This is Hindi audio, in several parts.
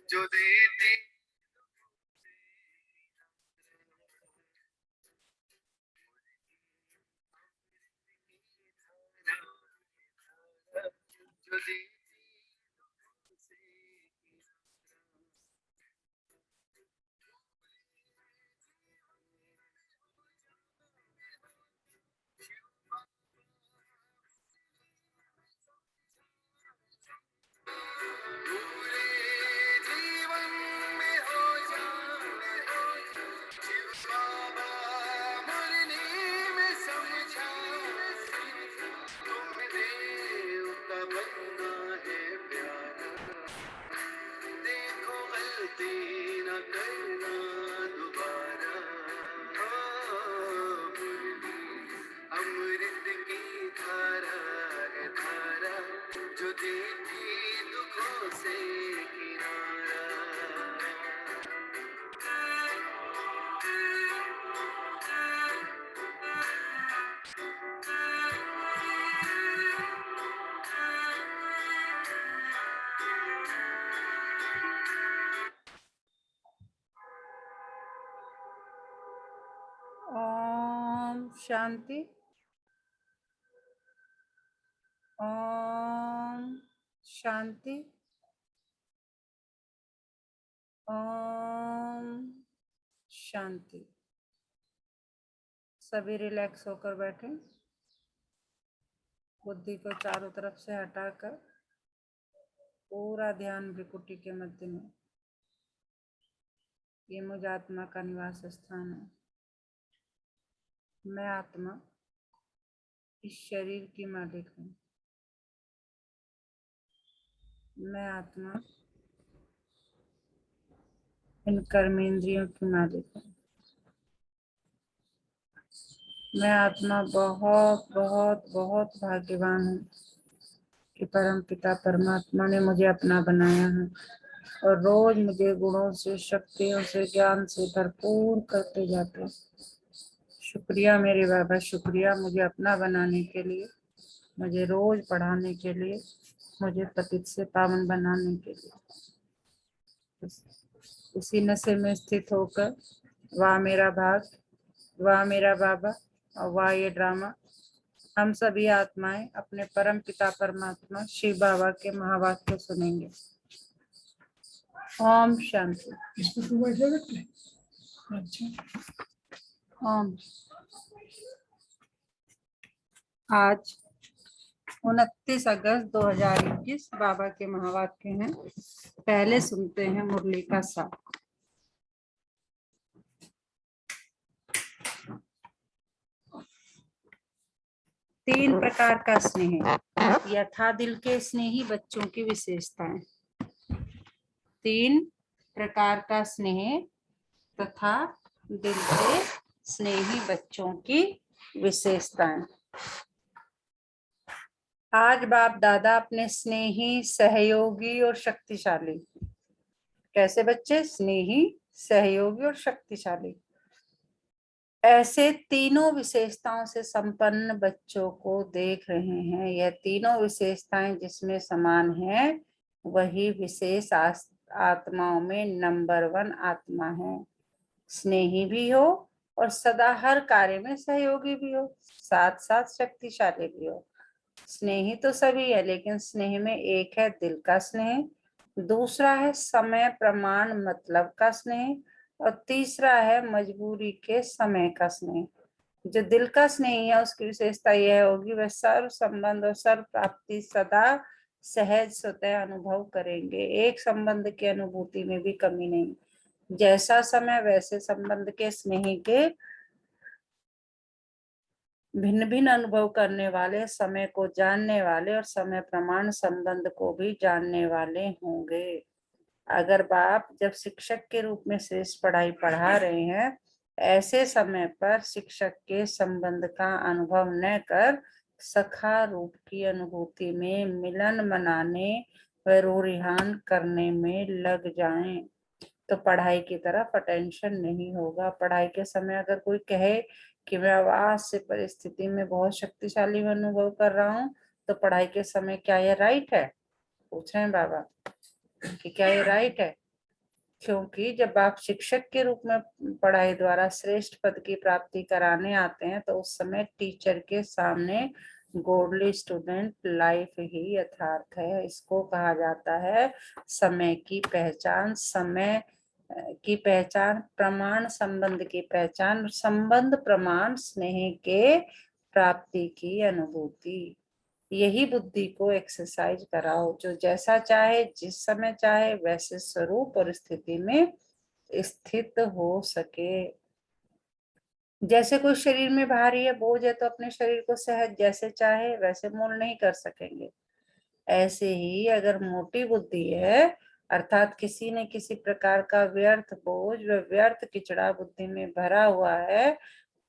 जो देती जो देती पूरे जीवन में हो जाए बाबा मुरली में समझा तुम्हें देवता बनना है प्यारा देखो गलती न करना दोबारा मुरली अमृत की धारा है धारा जो देती दुखों से किनारा ओम शांति। ओम शांति। ओम शांति। सभी रिलैक्स होकर बैठें। बुद्धि को चारों तरफ से हटाकर पूरा ध्यान भ्रिकुटी के मध्य में। ये मुझ आत्मा का निवास स्थान है। मैं आत्मा इस शरीर की मालिक हूँ। मैं आत्मा इन कर्मेंद्रियों की मालिक हूँ। मैं आत्मा बहुत बहुत बहुत भाग्यवान हूँ कि परम पिता परमात्मा ने मुझे अपना बनाया है और रोज मुझे गुणों से, शक्तियों से, ज्ञान से भरपूर करते जाते हैं। शुक्रिया मेरे बाबा, शुक्रिया मुझे अपना बनाने के लिए, मुझे रोज पढ़ाने के लिए, मुझे पतित से पावन बनाने के लिए। उसी नशे में स्थित होकर वाह मेरा भाग, वाह मेरा बाबा और वाह ये ड्रामा, हम सभी आत्माएं अपने परम पिता परमात्मा शिव बाबा के महावाक्य सुनेंगे। ओम शांति। ओम। आज 29 अगस्त 2021 बाबा के महावाक्य हैं। पहले सुनते हैं मुरली का सार। तीन प्रकार का स्नेह, यथा दिल के स्नेही बच्चों की विशेषताएं। तीन प्रकार का स्नेह तथा दिल के स्नेही बच्चों की विशेषताएं। आज बाप दादा अपने स्नेही, सहयोगी और शक्तिशाली, कैसे बच्चे? स्नेही, सहयोगी और शक्तिशाली, ऐसे तीनों विशेषताओं से संपन्न बच्चों को देख रहे हैं। यह तीनों विशेषताएं जिसमें समान है वही विशेष आत्माओं में नंबर 1 आत्मा है। स्नेही भी हो और सदा हर कार्य में सहयोगी भी हो, साथ साथ शक्तिशाली भी हो। स्नेही तो सभी है, लेकिन स्नेह में एक है दिल का स्नेह, दूसरा है समय प्रमाण मतलब का स्नेह और तीसरा है मजबूरी के समय का स्नेह। जो दिल का स्नेही है उसकी विशेषता यह होगी वह सर्व संबंध और सर्व प्राप्ति सदा सहज स्वतः अनुभव करेंगे। एक संबंध की अनुभूति में भी कमी नहीं। जैसा समय वैसे संबंध के स्नेही के भिन्न भिन्न अनुभव करने वाले, समय को जानने वाले और समय प्रमाण संबंध को भी जानने वाले होंगे। अगर बाप जब शिक्षक के रूप में श्रेष्ठ पढ़ाई पढ़ा रहे हैं, ऐसे समय पर शिक्षक के संबंध का अनुभव न कर सखा रूप की अनुभूति में मिलन मनाने व रूरिहान करने में लग जाएं, तो पढ़ाई की तरफ अटेंशन नहीं होगा। पढ़ाई के समय अगर कोई कहे कि मैं आवाज से परिस्थिति में बहुत शक्तिशाली अनुभव कर रहा हूँ, तो पढ़ाई के समय क्या ये राइट है? पूछ रहे हैं बाबा कि क्या ये राइट है? क्योंकि जब आप शिक्षक के रूप में पढ़ाई द्वारा श्रेष्ठ पद की प्राप्ति कराने आते हैं तो उस समय टीचर के सामने गॉडली स्टूडेंट लाइफ ही यथार्थ है। इसको कहा जाता है समय की पहचान, समय की पहचान, प्रमाण संबंध की पहचान, संबंध प्रमाण स्नेह के प्राप्ति की अनुभूति। यही बुद्धि को एक्सरसाइज कराओ, जो जैसा चाहे जिस समय चाहे वैसे स्वरूप और स्थिति में स्थित हो सके। जैसे कोई शरीर में भारी है, बोझ है, तो अपने शरीर को सहज जैसे चाहे वैसे मोल नहीं कर सकेंगे। ऐसे ही अगर मोटी बुद्धि है अर्थात किसी न किसी प्रकार का व्यर्थ बोझ व व्यर्थ किचड़ा बुद्धि में भरा हुआ है,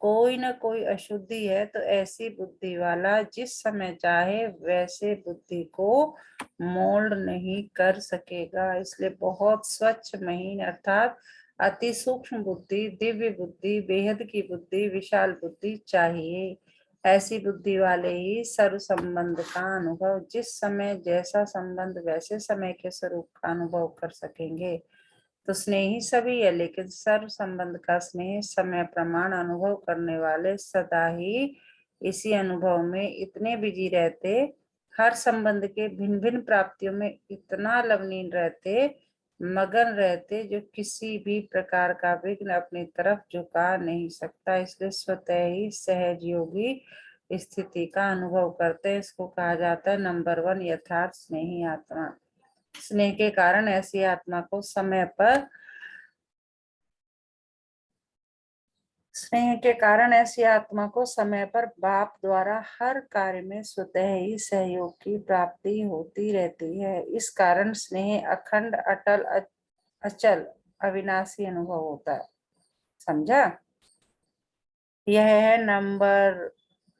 कोई न कोई अशुद्धि है, तो ऐसी बुद्धि वाला जिस समय चाहे वैसे बुद्धि को मोल्ड नहीं कर सकेगा। इसलिए बहुत स्वच्छ महीन अर्थात अति सूक्ष्म बुद्धि, दिव्य बुद्धि, बेहद की बुद्धि, विशाल बुद्धि चाहिए। ऐसी बुद्धि वाले ही सर्व संबंध का अनुभव, जिस समय जैसा संबंध वैसे समय के स्वरूप का अनुभव कर सकेंगे। तो स्नेही सभी है, लेकिन सर्व संबंध का स्नेह समय प्रमाण अनुभव करने वाले सदा ही इसी अनुभव में इतने बिजी रहते, हर संबंध के भिन्न भिन्न प्राप्तियों में इतना लवलीन रहते, मगन रहते, जो किसी भी प्रकार का विघ्न अपनी तरफ झुका नहीं सकता। इसलिए स्वतः ही सहज योगी स्थिति का अनुभव करते हैं। इसको कहा जाता है नंबर 1 यथार्थ स्नेही आत्मा। स्नेह के कारण ऐसी आत्मा को समय पर स्नेह के कारण ऐसी आत्मा को समय पर बाप द्वारा हर कार्य में स्वतः ही सहयोग की प्राप्ति होती रहती है। इस कारण स्नेह अखंड, अटल, अचल, अविनाशी अनुभव होता है। समझा? यह है नंबर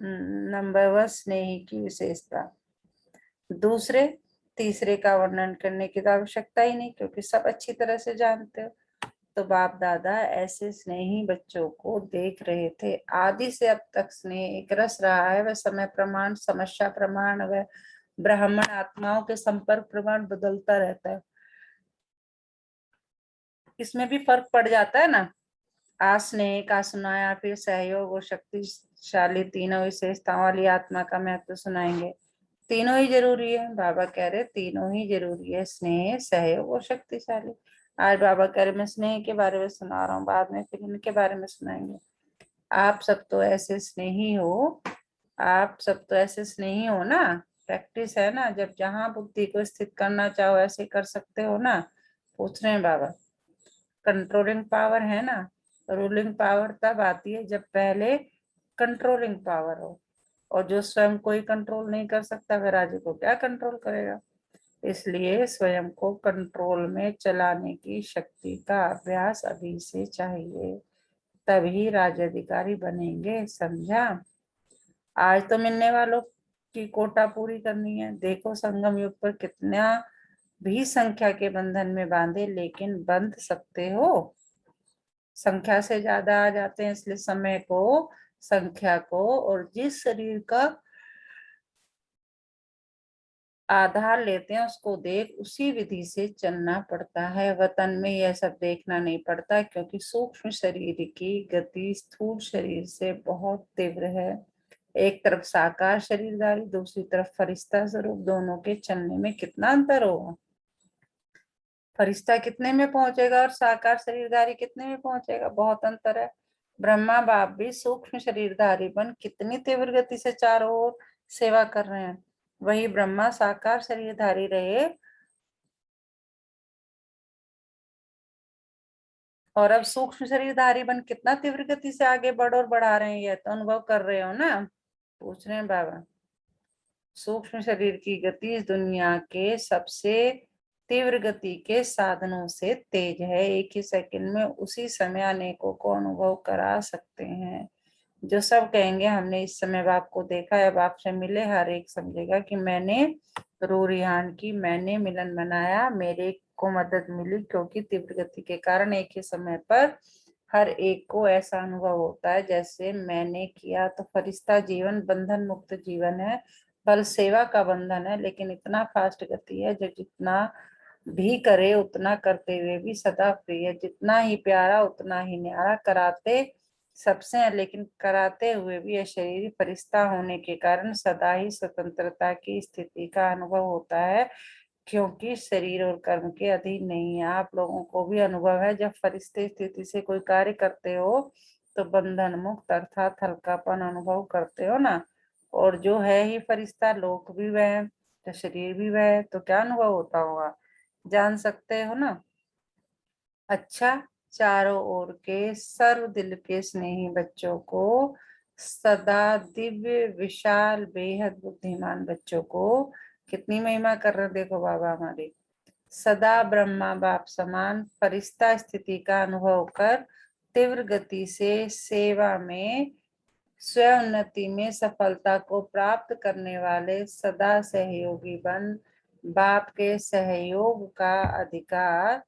1 स्नेही की विशेषता। दूसरे तीसरे का वर्णन करने की तो आवश्यकता ही नहीं, क्योंकि सब अच्छी तरह से जानते हो। तो बाप दादा ऐसे स्नेही बच्चों को देख रहे थे। आदि से अब तक स्नेह एक रस रहा है। वह समय प्रमाण, समस्या प्रमाण, वह ब्राह्मण आत्माओं के संपर्क प्रमाण बदलता रहता है। इसमें भी फर्क पड़ जाता है ना। आज स्नेह का सुनाया, फिर सहयोग और शक्तिशाली, तीनों विशेषताओं वाली आत्मा का महत्व सुनाएंगे। तीनों ही जरूरी है। बाबा कह रहे तीनों ही जरूरी है, स्नेह, सहयोग और शक्तिशाली। आज बाबा कह रहे मैं स्नेह के बारे में सुना रहा हूँ, बाद में फिर इनके बारे में सुनाएंगे। आप सब तो ऐसे स्नेही हो, आप सब तो ऐसे स्नेही हो ना। प्रैक्टिस है ना, जब जहां बुद्धि को स्थित करना चाहो ऐसे कर सकते हो ना। पूछ रहे हैं बाबा। कंट्रोलिंग पावर है ना, रूलिंग पावर तब आती है जब पहले कंट्रोलिंग पावर हो। और जो स्वयं कोई कंट्रोल नहीं कर सकता वह राज्य को क्या कंट्रोल करेगा। इसलिए स्वयं को कंट्रोल में चलाने की शक्ति का अभ्यास अभी से चाहिए, तभी राज्याधिकारी बनेंगे। समझा? आज तो मिलने वालों की कोटा पूरी करनी है। देखो संगम युग पर कितना भी संख्या के बंधन में बांधे, लेकिन बंध सकते हो। संख्या से ज्यादा आ जाते हैं, इसलिए समय को, संख्या को और जिस शरीर का आधार लेते हैं उसको देख उसी विधि से चलना पड़ता है। वतन में यह सब देखना नहीं पड़ता, क्योंकि सूक्ष्म शरीर की गति स्थूल शरीर से बहुत तीव्र है। एक तरफ साकार शरीरधारी, दूसरी तरफ फरिश्ता स्वरूप, दोनों के चलने में कितना अंतर होगा। फरिश्ता कितने में पहुंचेगा और साकार शरीरधारी कितने में पहुंचेगा, बहुत अंतर है। ब्रह्मा बाप भी सूक्ष्म शरीरधारी बन कितनी तीव्र गति से चारों ओर सेवा कर रहे हैं। वही ब्रह्मा साकार शरीरधारी रहे और अब सूक्ष्म शरीरधारी बन कितना तीव्र गति से आगे बढ़ और बढ़ा रहे हैं। यह तो अनुभव कर रहे हो ना। पूछ रहे हैं बाबा। सूक्ष्म शरीर की गति इस दुनिया के सबसे तीव्र गति के साधनों से तेज है। एक ही सेकंड में उसी समय अनेकों को अनुभव करा सकते हैं। जो सब कहेंगे हमने इस समय बाप को देखा है, बाप से मिले, हर एक समझेगा कि मैंने रूरिहान की, मैंने मिलन मनाया, मेरे को मदद मिली, क्योंकि तीव्र गति के कारण एक ही समय पर हर एक को ऐसा अनुभव होता है जैसे मैंने किया। तो फरिश्ता जीवन बंधन मुक्त जीवन है। फल सेवा का बंधन है, लेकिन इतना फास्ट गति है जो जितना भी करे उतना करते हुए भी सदा प्रिय है, जितना ही प्यारा उतना ही न्यारा, कराते सबसे हैं लेकिन कराते हुए भी अशरीरी फरिश्ता होने के कारण सदा ही स्वतंत्रता की स्थिति का अनुभव होता है, क्योंकि शरीर और कर्म के अधीन नहीं है। आप लोगों को भी अनुभव है, जब फरिश्ते स्थिति से कोई कार्य करते हो तो बंधन मुक्त अर्थात हल्कापन अनुभव करते हो ना। और जो है ही फरिश्ता, लोक भी वह है तो शरीर भी वह है, तो क्या अनुभव होता होगा, जान सकते हो ना। अच्छा, चारों ओर के सर्व दिल के स्नेही बच्चों को, सदा दिव्य विशाल बेहद बुद्धिमान बच्चों को, कितनी महिमा कर रहे देखो बाबा हमारे, सदा ब्रह्मा बाप समान फरिश्ता स्थिति का अनुभव कर तीव्र गति से सेवा में स्वयं उन्नति में सफलता को प्राप्त करने वाले सदा सहयोगी बन बाप के सहयोग का अधिकार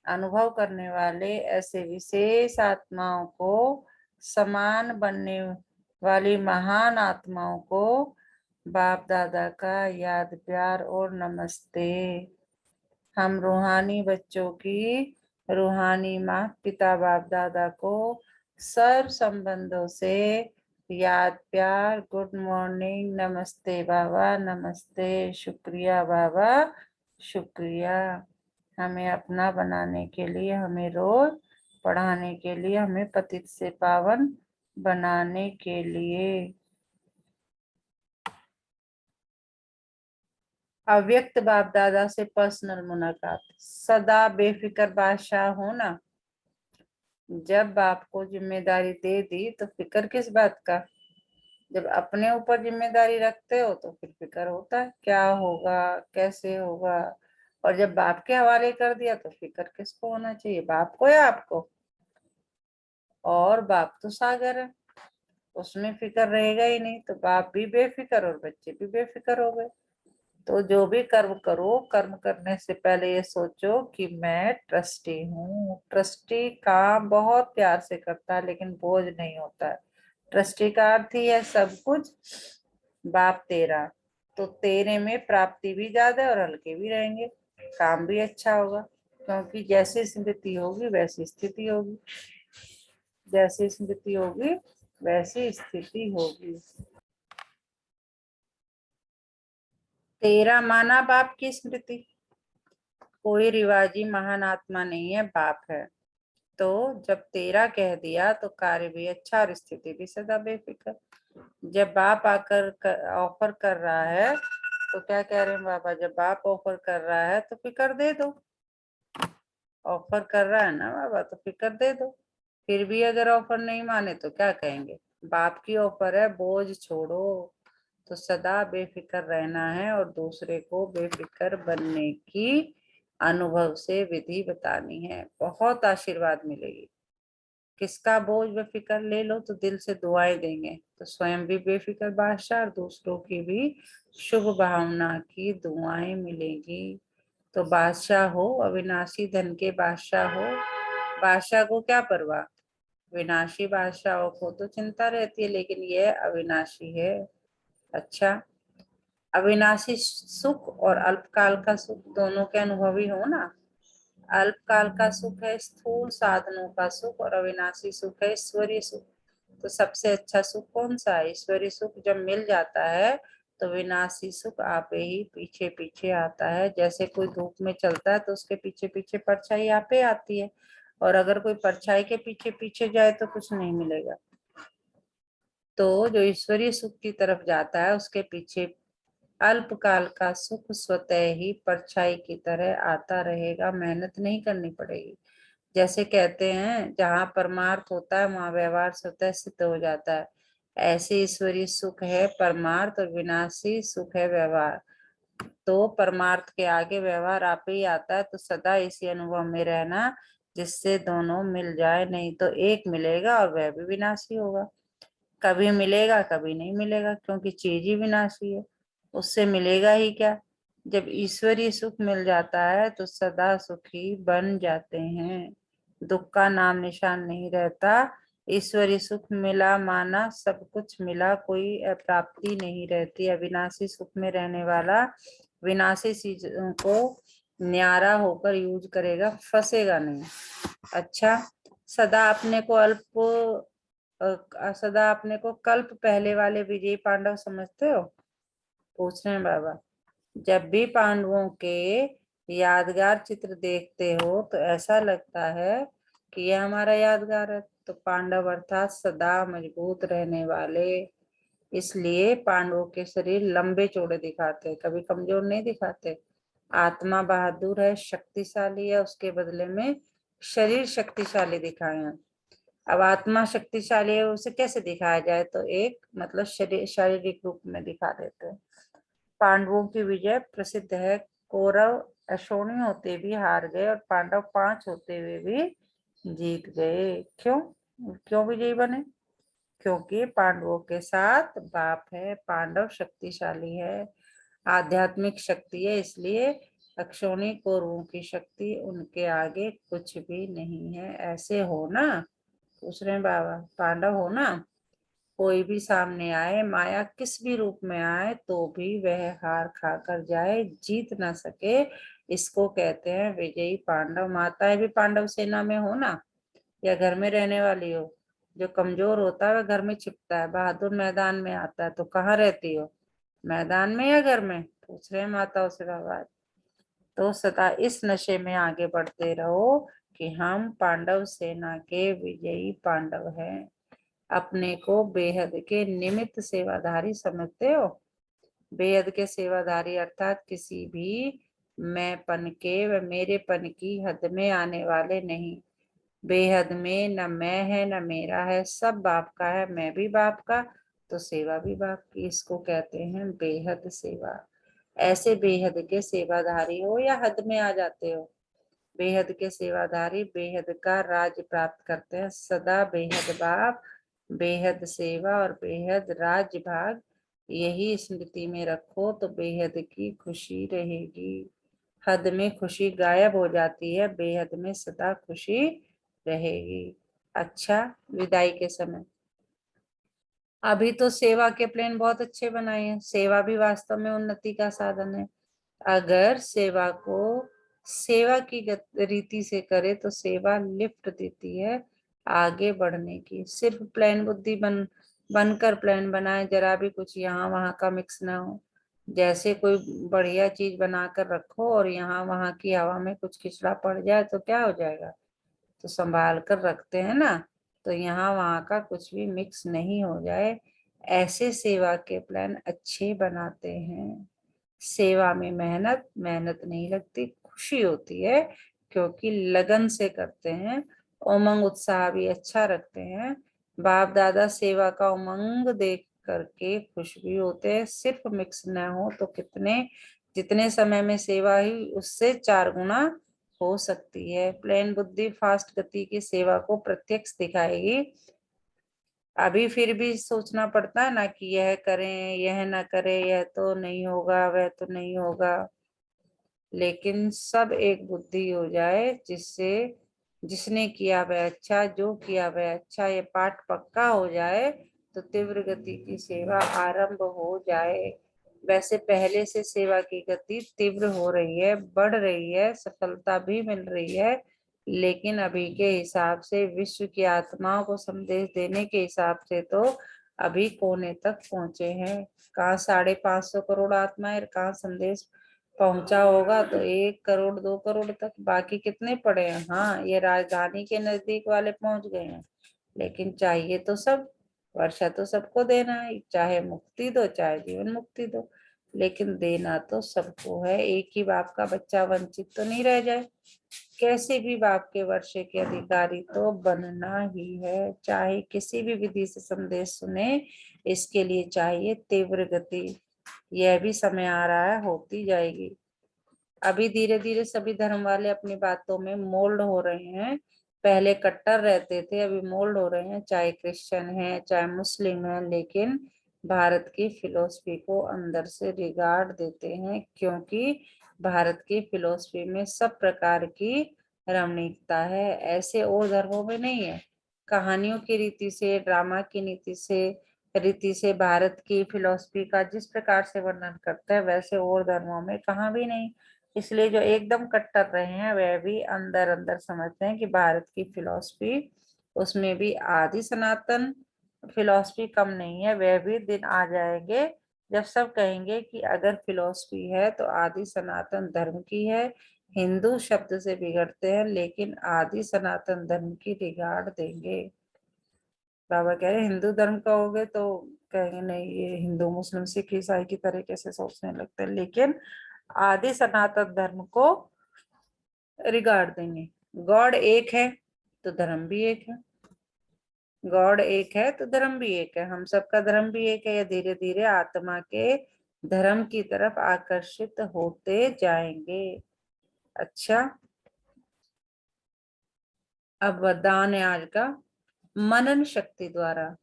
अनुभव करने वाले ऐसे विशेष आत्माओं को, समान बनने वाली महान आत्माओं को बाप दादा का याद प्यार और नमस्ते। हम रूहानी बच्चों की रूहानी माँ पिता बाप दादा को सर्व संबंधों से याद प्यार, गुड मॉर्निंग, नमस्ते बाबा, नमस्ते, शुक्रिया बाबा, शुक्रिया। हमें अपना बनाने के लिए, हमें रोज पढ़ाने के लिए, हमें पतित से पावन बनाने के लिए। अव्यक्त बाप दादा से पर्सनल मुलाकात। सदा बेफिक्र बादशाह हो ना। जब बाप को जिम्मेदारी दे दी तो फिक्र किस बात का। जब अपने ऊपर जिम्मेदारी रखते हो तो फिर फिक्र होता है क्या होगा, कैसे होगा। और जब बाप के हवाले कर दिया तो फिक्र किसको होना चाहिए, बाप को या आपको। और बाप तो सागर है, उसमें फिक्र रहेगा ही नहीं, तो बाप भी बेफिक्र और बच्चे भी बेफिक्र हो गए। तो जो भी कर्म करो, कर्म करने से पहले ये सोचो कि मैं ट्रस्टी हूँ। ट्रस्टी काम बहुत प्यार से करता है लेकिन बोझ नहीं होता है। ट्रस्टी का अर्थ ही है सब कुछ बाप तेरा, तो तेरे में प्राप्ति भी ज्यादा है और हल्के भी रहेंगे, काम भी अच्छा होगा, क्योंकि जैसी स्मृति होगी वैसी स्थिति होगी, जैसी स्मृति होगी वैसी स्थिति होगी। तेरा माना बाप की स्मृति, कोई रिवाजी महान आत्मा नहीं है, बाप है। तो जब तेरा कह दिया तो कार्य भी अच्छा और स्थिति भी सदा बेफिक्र। जब बाप आकर ऑफर कर रहा है तो क्या कह रहे हैं बाबा, जब बाप ऑफर कर रहा है तो फिक्र दे दो। ऑफर कर रहा है ना बाबा तो फिक्र दे दो। फिर भी अगर ऑफर नहीं माने तो क्या कहेंगे, बाप की ऑफर है, बोझ छोड़ो। तो सदा बेफिक्र रहना है और दूसरे को बेफिक्र बनने की अनुभव से विधि बतानी है, बहुत आशीर्वाद मिलेगी। किसका बोझ बेफिक्र ले लो तो दिल से दुआएं देंगे, तो स्वयं भी बेफिक्र बादशाह और दूसरों की भी शुभ भावना की दुआएं मिलेगी। तो बादशाह हो, अविनाशी धन के बादशाह हो। बादशाह को क्या परवाह, विनाशी बादशाहों को तो चिंता रहती है, लेकिन यह अविनाशी है। अच्छा, अविनाशी सुख और अल्पकाल का सुख दोनों के अनुभवी हो ना। अल्पकाल का सुख है स्थूल साधनों का सुख और अविनाशी सुख है ईश्वरीय सुख। तो सबसे अच्छा सुख कौन सा है, ईश्वरीय सुख जब मिल जाता है तो विनाशी सुख आपे ही पीछे पीछे आता है। जैसे कोई धूप में चलता है तो उसके पीछे पीछे परछाई आपे आती है, और अगर कोई परछाई के पीछे पीछे जाए तो कुछ नहीं मिलेगा। तो जो ईश्वरीय सुख की तरफ जाता है उसके पीछे अल्पकाल का सुख स्वतः ही परछाई की तरह आता रहेगा, मेहनत नहीं करनी पड़ेगी। जैसे कहते हैं जहाँ परमार्थ होता है वहां व्यवहार स्वतः सिद्ध हो जाता है। ऐसे ईश्वरीय सुख है परमार्थ और विनाशी सुख है व्यवहार। तो परमार्थ के आगे व्यवहार आप ही आता है, तो सदा इसी अनुभव में रहना जिससे दोनों मिल जाए, नहीं तो एक मिलेगा और वह भी विनाशी होगा। कभी मिलेगा कभी नहीं मिलेगा, क्योंकि चीज ही विनाशी है, उससे मिलेगा ही क्या। जब ईश्वरीय सुख मिल जाता है तो सदा सुखी बन जाते हैं, दुख का नाम निशान नहीं रहता। ईश्वरी सुख मिला माना सब कुछ मिला, कोई अप्राप्ति नहीं रहती। अविनाशी सुख में रहने वाला विनाशी चीजों को न्यारा होकर यूज करेगा, फंसेगा नहीं। अच्छा, सदा अपने को सदा अपने को कल्प पहले वाले विजयी पांडव समझते हो? पूछ रहे हैं बाबा। जब भी पांडवों के यादगार चित्र देखते हो तो ऐसा लगता है कि यह हमारा यादगार है। तो पांडव अर्थात सदा मजबूत रहने वाले, इसलिए पांडवों के शरीर लंबे चौड़े दिखाते, कभी कमजोर नहीं दिखाते। आत्मा बहादुर है, शक्तिशाली है, उसके बदले में शरीर शक्तिशाली दिखाए हैं। अब आत्मा शक्तिशाली है, उसे कैसे दिखाया जाए? तो एक मतलब शरीर शारीरिक रूप में दिखा देते हैं। पांडवों की विजय प्रसिद्ध है। कौरव अशोणी होते भी हार गए और पांडव 5 होते हुए भी जीत गए। क्यों क्यों विजयी बने? क्योंकि पांडवों के साथ बाप है, पांडव शक्तिशाली है, आध्यात्मिक शक्ति है, इसलिए अक्षोणी कौरवों की शक्ति उनके आगे कुछ भी नहीं है। ऐसे हो ना, पूछ रहे हैं बाबा, पांडव हो ना, कोई भी सामने आए, माया किस भी रूप में आए, तो भी वह हार खाकर जाए, जीत ना सके, इसको कहते हैं विजयी पांडव। माताएं भी पांडव सेना में हो ना, या घर में रहने वाली हो। जो कमजोर होता है वह घर में छिपता है, बहादुर मैदान में आता है। तो कहाँ रहती हो, मैदान में या घर में? पूछ रहे हैं माताओं से बाबा। तो सदा इस नशे में आगे बढ़ते रहो कि हम पांडव सेना के विजयी पांडव हैं। अपने को बेहद के निमित्त सेवाधारी समझते हो? बेहद के सेवाधारी अर्थात किसी भी मैंपन के व मेरेपन की हद में आने वाले नहीं। बेहद में न मैं है न मेरा है, सब बाप का है, मैं भी बाप का, तो सेवा भी बाप की। इसको कहते हैं बेहद सेवा। ऐसे बेहद के सेवाधारी हो या हद में आ जाते हो? बेहद के सेवाधारी बेहद का राज प्राप्त करते हैं। सदा बेहद बाप, बेहद सेवा और बेहद राज भाग, यही स्मृति में रखो तो बेहद की खुशी रहेगी। हद में खुशी गायब हो जाती है, बेहद में सदा खुशी रहेगी। अच्छा, विदाई के समय अभी तो सेवा के प्लान बहुत अच्छे बनाए हैं। सेवा भी वास्तव में उन्नति का साधन है। अगर सेवा को सेवा की रीति से करे तो सेवा लिफ्ट देती है आगे बढ़ने की। सिर्फ प्लान बुद्धि बनकर प्लान बनाए, जरा भी कुछ यहाँ वहाँ का मिक्स ना हो। जैसे कोई बढ़िया चीज बनाकर रखो और यहाँ वहाँ की हवा में कुछ खिचड़ा पड़ जाए तो क्या हो जाएगा? तो संभाल कर रखते हैं ना, तो यहाँ वहाँ का कुछ भी मिक्स नहीं हो जाए, ऐसे सेवा के प्लान अच्छे बनाते हैं। सेवा में मेहनत मेहनत नहीं लगती, खुशी होती है, क्योंकि लगन से करते हैं। उमंग उत्साह भी अच्छा रखते हैं। बाप दादा सेवा का उमंग देख करके खुश भी होते हैं। सिर्फ मिक्स न हो तो कितने जितने समय में सेवा ही उससे 4 गुना हो सकती है। प्लेन बुद्धि फास्ट गति की सेवा को प्रत्यक्ष दिखाएगी। अभी फिर भी सोचना पड़ता है ना कि यह करें यह ना करें, यह तो नहीं होगा वह तो नहीं होगा, लेकिन सब एक बुद्धि हो जाए, जिससे जिसने किया वह अच्छा, जो किया वह अच्छा, ये पाठ पक्का हो जाए तो तीव्र गति की सेवा आरंभ हो जाए। वैसे पहले से सेवा की गति तीव्र हो रही है, बढ़ रही है, सफलता भी मिल रही है, लेकिन अभी के हिसाब से विश्व की आत्माओं को संदेश देने के हिसाब से तो अभी कोने तक पहुंचे हैं। कहाँ 550 करोड़ आत्माएं, कहाँ संदेश पहुंचा होगा तो 1 करोड़ 2 करोड़ तक, बाकी कितने पड़े हैं? हाँ, ये राजधानी के नजदीक वाले पहुंच गए हैं, लेकिन चाहिए तो सब, वर्षा तो सबको देना है, चाहे मुक्ति दो चाहे जीवन मुक्ति दो, लेकिन देना तो सबको है। एक ही बाप का बच्चा वंचित तो नहीं रह जाए। कैसे भी बाप के वर्षे के अधिकारी तो बनना ही है, चाहे किसी भी विधि से संदेश सुने, इसके लिए चाहिए तीव्र गति। यह भी समय आ रहा है, होती जाएगी। अभी धीरे धीरे सभी धर्म वाले अपनी बातों में मोल्ड हो रहे हैं। पहले कट्टर रहते थे, अभी मोल्ड हो रहे हैं, चाहे क्रिश्चियन है चाहे मुस्लिम है, लेकिन भारत की फिलोसफी को अंदर से रिगार्ड देते हैं, क्योंकि भारत की फिलोसफी में सब प्रकार की रमणीकता है, ऐसे और धर्मों में नहीं है। कहानियों की रीति से, ड्रामा की रीति से भारत की फिलॉसफी का जिस प्रकार से वर्णन करता है वैसे और धर्मों में कहाँ भी नहीं। इसलिए जो एकदम कट्टर रहे हैं वह भी अंदर अंदर समझते हैं कि भारत की फिलॉसफी, उसमें भी आदि सनातन फिलॉसफी कम नहीं है। वह भी दिन आ जाएंगे जब सब कहेंगे कि अगर फिलॉसफी है तो आदि सनातन धर्म की है। हिंदू शब्द से बिगड़ते हैं लेकिन आदि सनातन धर्म की रिगार्ड देंगे। बाबा कह रहे हिंदू धर्म का हो गए तो कहेंगे नहीं ये हिंदू मुस्लिम सिख ईसाई की तरीके से सोचने लगते हैं, लेकिन आदि सनातन धर्म को रिगार्ड देंगे। गॉड एक है तो धर्म भी एक है, गॉड एक है तो धर्म भी एक है, हम सबका धर्म भी एक है। ये धीरे धीरे आत्मा के धर्म की तरफ आकर्षित होते जाएंगे। अच्छा, अब वरदान है आज का। मनन शक्ति द्वारा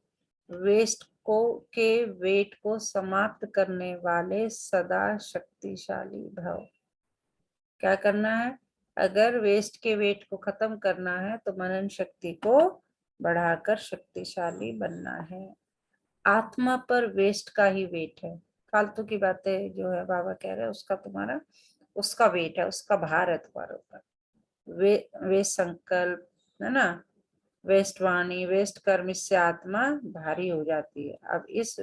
वेट को समाप्त करने वाले सदा शक्तिशाली भव। क्या करना है? अगर वेस्ट के वेट को खत्म करना है तो मनन शक्ति को बढ़ाकर शक्तिशाली बनना है। आत्मा पर वेस्ट का ही वेट है, फालतू की बातें जो है बाबा कह रहे हैं उसका तुम्हारा, उसका वेट है, उसका भार है तुम्हारे ऊपर। वे संकल्प है ना, वेस्ट वाणी, वेस्ट कर्म, इससे आत्मा भारी हो जाती है। अब इस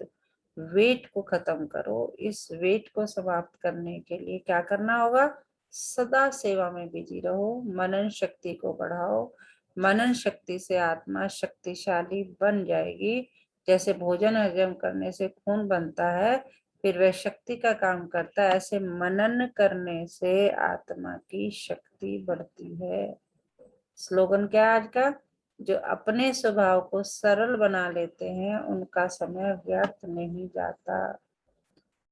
वेट को खत्म करो। इस वेट को समाप्त करने के लिए क्या करना होगा? सदा सेवा में बिजी रहो, मनन शक्ति को बढ़ाओ। मनन शक्ति से आत्मा शक्तिशाली बन जाएगी। जैसे भोजन हजम करने से खून बनता है फिर वह शक्ति का काम करता है, ऐसे मनन करने से आत्मा की शक्ति बढ़ती है। स्लोगन क्या है आज का? जो अपने स्वभाव को सरल बना लेते हैं उनका समय व्यर्थ नहीं जाता।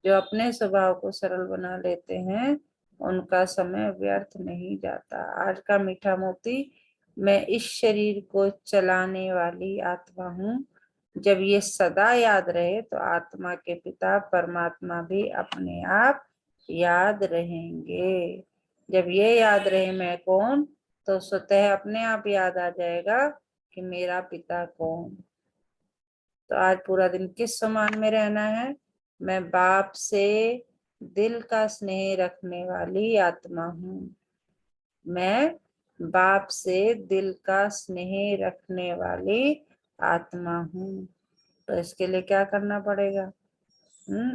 जो अपने स्वभाव को सरल बना लेते हैं उनका समय व्यर्थ नहीं जाता। आज का मीठा मोती, मैं इस शरीर को चलाने वाली आत्मा हूँ। जब ये सदा याद रहे तो आत्मा के पिता परमात्मा भी अपने आप याद रहेंगे। जब ये याद रहे मैं कौन, तो स्वतः अपने आप याद आ जाएगा कि मेरा पिता कौन। तो आज पूरा दिन किस समान में रहना है? मैं बाप से दिल का स्नेह रखने वाली आत्मा हूँ। मैं बाप से दिल का स्नेह रखने वाली आत्मा हूँ। तो इसके लिए क्या करना पड़ेगा?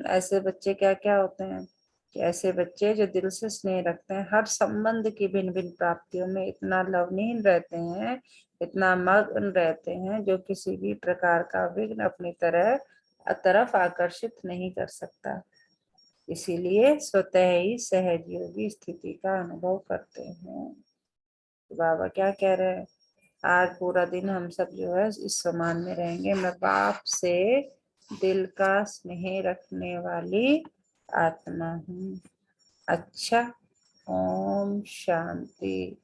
ऐसे बच्चे क्या क्या होते हैं कि ऐसे बच्चे जो दिल से स्नेह रखते हैं, हर संबंध की भिन्न भिन्न प्राप्तियों में इतना लवलीन रहते हैं, इतना मग्न रहते हैं, जो किसी भी प्रकार का विघ्न अपनी तरफ आकर्षित नहीं कर सकता। इसीलिए स्वतः ही सहज योगी स्थिति का अनुभव करते हैं। तो बाबा क्या कह रहे हैं? आज पूरा दिन हम सब जो है इस समान में रहेंगे। मैं बाप से दिल का स्नेह रखने वाली आत्मा हूँ। अच्छा, ओम शांति।